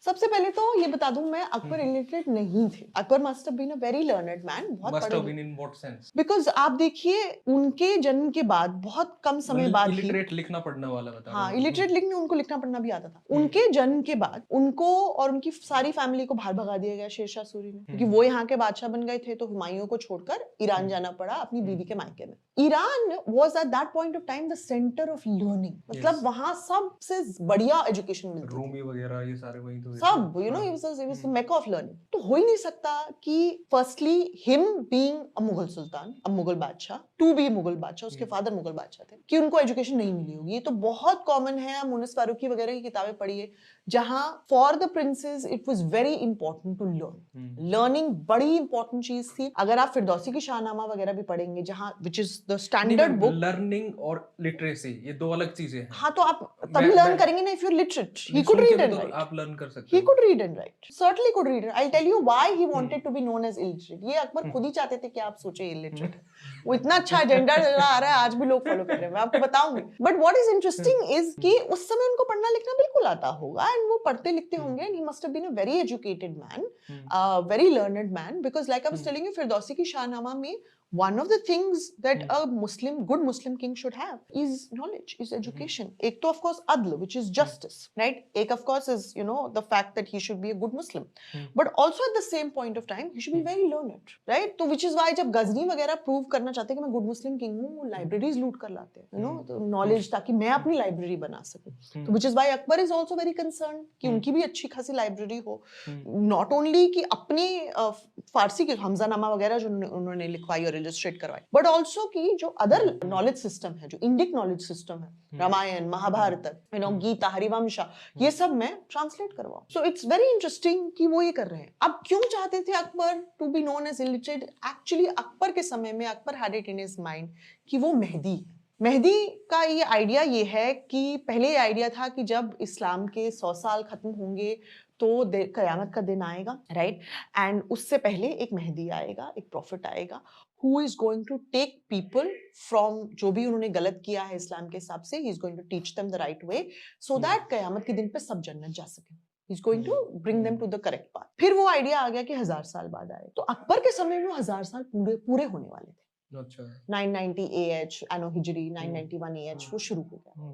सबसे पहले तो ये बता दूं, मैं अकबर इलिटरेट नहीं थे। Akbar must have been a very learned man, बहुत मस्ट हैव पढ़े। Been in what sense? Because आप देखिए, उनके जन्म के बाद बहुत कम समय मतलब बाद ही, इलिटरेट लिखना पढ़ना वाला बता रहे हाँ, हो? इलिटरेट लिखने, उनको लिखना पढ़ना भी आता था। उनके जन्म के बाद उनको और उनकी सारी फैमिली को बाहर भगा दिया गया शेरशाह सूरी ने, क्योंकि वो यहाँ के बादशाह बन गए थे, तो हुमायूं को छोड़कर ईरान जाना पड़ा अपनी बीवी के मायके में। Iran was at that point of time the centre of learning, मतलब वहां सबसे बढ़िया एजुकेशन मिलती थी। रूमी वगैरह ये सारे वहीं तो सब, you know, it was the mecca of learning। तो हो ही नहीं सकता कि firstly him being a Mughal sultan, a Mughal badshah, to B Mughal बादशाह, उसके फादर मुगल बादशाह थे, कि उनको एजुकेशन नहीं मिली होगी। ये तो बहुत कॉमन है, आप मुनिस फारूकी वगैरह की किताबें पढ़िए, जहां for the princes it was very important to learn. Learning बड़ी इंपॉर्टेंट चीज थी। अगर आप फिरदौसी की शाहनामा वगैरह भी पढ़ेंगे, जहां which is the standard book. Learning और लिटरेसी ये दो अलग चीजें हैं। हाँ, तो आप तभी लर्न करेंगे ना, if you are literate. He could सुन के रीड भी एंड तो राइट। आप लर्न कर सकते He हो। could read and write. Certainly could read. I'll tell you why he wanted to be known as illiterate. ये अकबर खुद ही चाहते थे कि आप सोचे illiterate है। वो इतना अच्छा एजेंडा आ रहा है, आज भी लोग फॉलो कर रहे हैं, मैं आपको बताऊंगी। But what is interesting is कि उस समय उनको पढ़ना लिखना बिल्कुल आता होगा, and वो पढ़ते लिखते होंगे, and he must have been a very educated man, very learned man, because like I was telling you, Firdausi की शाहनामा में one of the things that a good Muslim king should have is knowledge, is education. एक तो of course adl, which is justice, right? एक of course is, you know, the fact that he should be a good Muslim, but also at the same point of time he should be very learned, right? तो which is why जब गजनी वगैरह prove करना चाहते हैं कि मैं good मुस्लिम king हूँ, libraries लूट कर लाते हैं, you know, तो नॉलेज, ताकि मैं अपनी लाइब्रेरी बना सकूं। तो which is why Akbar is also very concerned कि उनकी भी अच्छी खासी लाइब्रेरी हो, नॉट ओनली कि अपने फारसी के हमजानामा वगैरह जो उन्होंने लिखवाई और इलस्ट्रेट करवाई, बट ऑल्सो कि जो अदर नॉलेज सिस्टम है, जो इंडिक नॉलेज सिस्टम है, रामायण, महाभारत, यू नो, गीता, हरिवंशा, ये सब मैं ट्रांसलेट करवाऊं। सो इट्स वेरी इंटरेस्टिंग कि वो ये कर रहे हैं। अब क्यों चाहते थे Akbar to be known as illiterate? Actually Akbar के समय में Akbar had it in his mind कि वो मेहदी है। मेहदी का ये आइडिया ये है कि पहले ये आइडिया था कि जब इस्लाम के 100 साल खत्म होंगे तो कयामत का दिन आएगा, राइट? एंड उससे पहले एक मेहदी आएगा, एक प्रॉफिट आएगा, who is going to take people from जो भी उन्होंने गलत किया है इस्लाम के हिसाब से, he is going to teach them the right way so that कयामत के दिन पे सब जन्नत जा सके। He's going to bring them to the correct path। फिर वो आइडिया आ गया कि 1000 साल बाद आए, तो अकबर के समय में वो 1000 साल पूरे होने वाले थे। अच्छा। 990 AH एनो हिजरी, 991 AH वो शुरू हो गया।